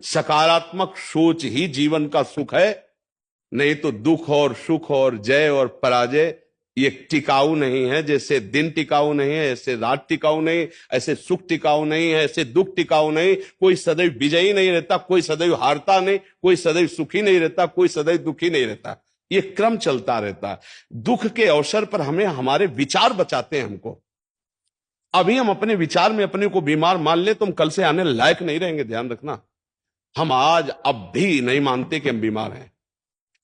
सकारात्मक सोच ही जीवन का सुख है, नहीं तो दुख और सुख और जय और पराजय ये टिकाऊ नहीं है। जैसे दिन टिकाऊ नहीं है, ऐसे रात टिकाऊ नहीं, ऐसे सुख टिकाऊ नहीं है, ऐसे दुख टिकाऊ नहीं। कोई सदैव विजयी नहीं रहता, कोई सदैव हारता नहीं, कोई सदैव सुखी नहीं रहता, कोई सदैव दुखी नहीं रहता। ये क्रम चलता रहता है। दुख के अवसर पर हमें हमारे विचार बचाते हैं हमको। अभी हम अपने विचार में अपने को बीमार मान ले तो हम कल से आने लायक नहीं रहेंगे, ध्यान रखना। हम आज अब भी नहीं मानते कि हम बीमार हैं,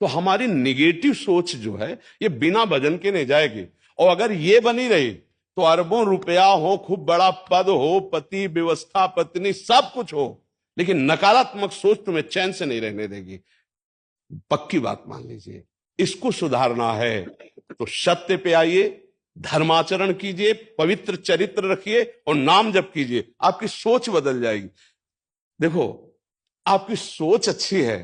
तो हमारी निगेटिव सोच जो है ये बिना वजन के नहीं जाएगी। और अगर ये बनी रही तो अरबों रुपया हो, खूब बड़ा पद हो, पति व्यवस्था पत्नी सब कुछ हो, लेकिन नकारात्मक सोच तुम्हें चैन से नहीं रहने देगी। पक्की बात मान लीजिए। इसको सुधारना है तो सत्य पे आइए, धर्माचरण कीजिए, पवित्र चरित्र रखिए और नाम जप कीजिए। आपकी सोच बदल जाएगी। देखो, आपकी सोच अच्छी है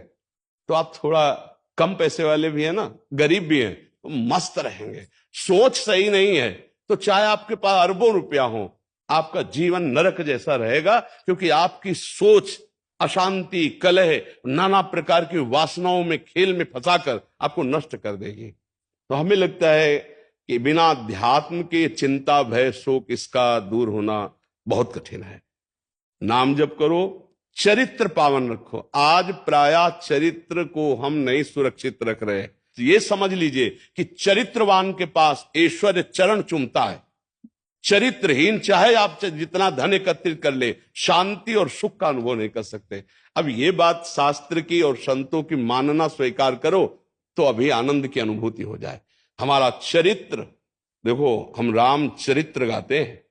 तो आप थोड़ा कम पैसे वाले भी है ना, गरीब भी हैं, तो मस्त रहेंगे। सोच सही नहीं है तो चाहे आपके पास अरबों रुपया हो, आपका जीवन नरक जैसा रहेगा, क्योंकि आपकी सोच अशांति, कलह, नाना प्रकार की वासनाओं में, खेल में फंसाकर आपको नष्ट कर देगी। तो हमें लगता है कि बिना अध्यात्म के चिंता, भय, शोक इसका दूर होना बहुत कठिन है। नाम जप करो, चरित्र पावन रखो। आज प्रायः चरित्र को हम नहीं सुरक्षित रख रहे। ये समझ लीजिए कि चरित्रवान के पास ऐश्वर्य चरण चूमता है। चरित्रहीन चाहे आप जितना धन एकत्रित कर ले, शांति और सुख का अनुभव नहीं कर सकते। अब ये बात शास्त्र की और संतों की मानना स्वीकार करो तो अभी आनंद की अनुभूति हो जाए। हमारा चरित्र देखो, हम राम चरित्र गाते हैं।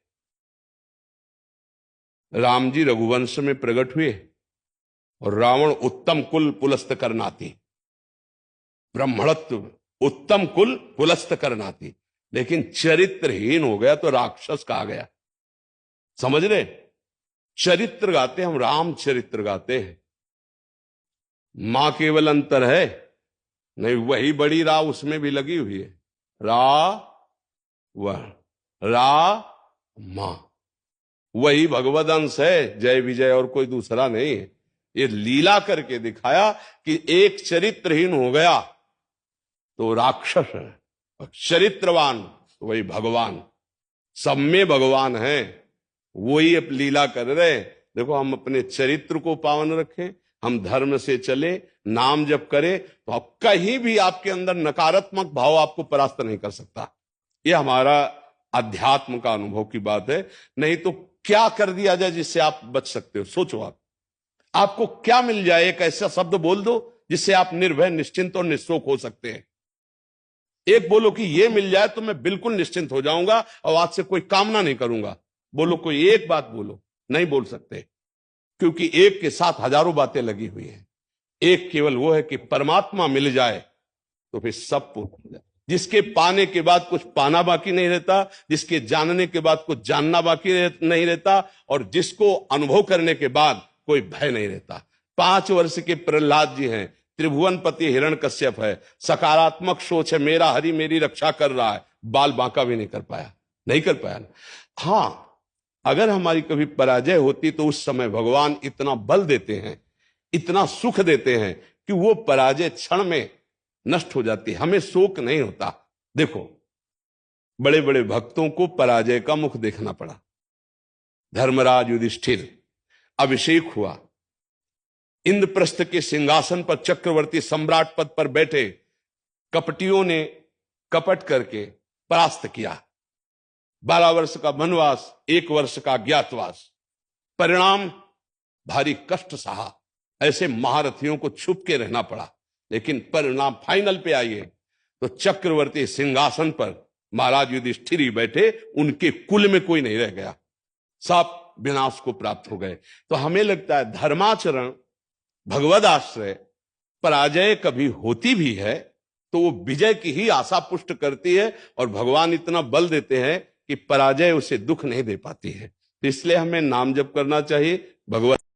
राम जी रघुवंश में प्रकट हुए और रावण उत्तम कुल पुलस्त करनाती, ब्राह्मणत्व उत्तम कुल पुलस्त करनाती, लेकिन चरित्रहीन हो गया तो राक्षस कहा गया। समझ रहे? चरित्र गाते हम, राम चरित्र गाते हैं। मां केवल अंतर है नहीं, वही बड़ी रा उसमें भी लगी हुई है। रा मां वही भगवद अंश है, जय विजय और कोई दूसरा नहीं है। ये लीला करके दिखाया कि एक चरित्रहीन हो गया तो राक्षस है, चरित्रवान तो वही भगवान। सब में भगवान है, वही अब लीला कर रहे। देखो, हम अपने चरित्र को पावन रखें, हम धर्म से चले, नाम जप करें, तो अब कहीं भी आपके अंदर नकारात्मक भाव आपको परास्त नहीं कर सकता। यह हमारा अध्यात्म का अनुभव की बात है। नहीं तो क्या कर दिया जाए जिससे आप बच सकते हो? सोचो, आपको क्या मिल जाए? एक ऐसा शब्द बोल दो जिससे आप निर्भय, निश्चिंत और निःशोक हो सकते हैं। एक बोलो कि ये मिल जाए तो मैं बिल्कुल निश्चिंत हो जाऊंगा और आज से कोई कामना नहीं करूंगा। बोलो, कोई एक बात बोलो। नहीं बोल सकते, क्योंकि एक के साथ हजारों बातें लगी हुई हैं। एक केवल वो है कि परमात्मा मिल जाए तो फिर सब पूर्ण हो जाए। जिसके पाने के बाद कुछ पाना बाकी नहीं रहता, जिसके जानने के बाद कुछ जानना बाकी नहीं रहता, और जिसको अनुभव करने के बाद कोई भय नहीं रहता। 5 वर्ष के प्रहलाद जी हैं, त्रिभुवनपति हिरण्यकश्यप है, सकारात्मक सोच है, मेरा हरि मेरी रक्षा कर रहा है, बाल बांका भी नहीं कर पाया, नहीं कर पाया। हां, अगर हमारी कभी पराजय होती तो उस समय भगवान इतना बल देते हैं, इतना सुख देते हैं कि वो पराजय क्षण में नष्ट हो जाती है, हमें शोक नहीं होता। देखो, बड़े बड़े भक्तों को पराजय का मुख देखना पड़ा। धर्मराज युधिष्ठिर, अभिषेक हुआ, इंद्रप्रस्थ के सिंहासन पर चक्रवर्ती सम्राट पद पर बैठे, कपटियों ने कपट करके परास्त किया। 12 वर्ष का वनवास, 1 वर्ष का अज्ञातवास, परिणाम भारी कष्ट सहा। ऐसे महारथियों को छुप के रहना पड़ा, लेकिन परिणाम फाइनल पे आइए तो चक्रवर्ती सिंहासन पर महाराज युधिष्ठिर ही बैठे, उनके कुल में कोई नहीं रह गया, सब विनाश को प्राप्त हो गए। तो हमें लगता है धर्माचरण, भगवद आश्रय, पराजय कभी होती भी है तो वो विजय की ही आशा पुष्ट करती है, और भगवान इतना बल देते हैं कि पराजय उसे दुख नहीं दे पाती है। इसलिए हमें नाम जप करना चाहिए, भगवत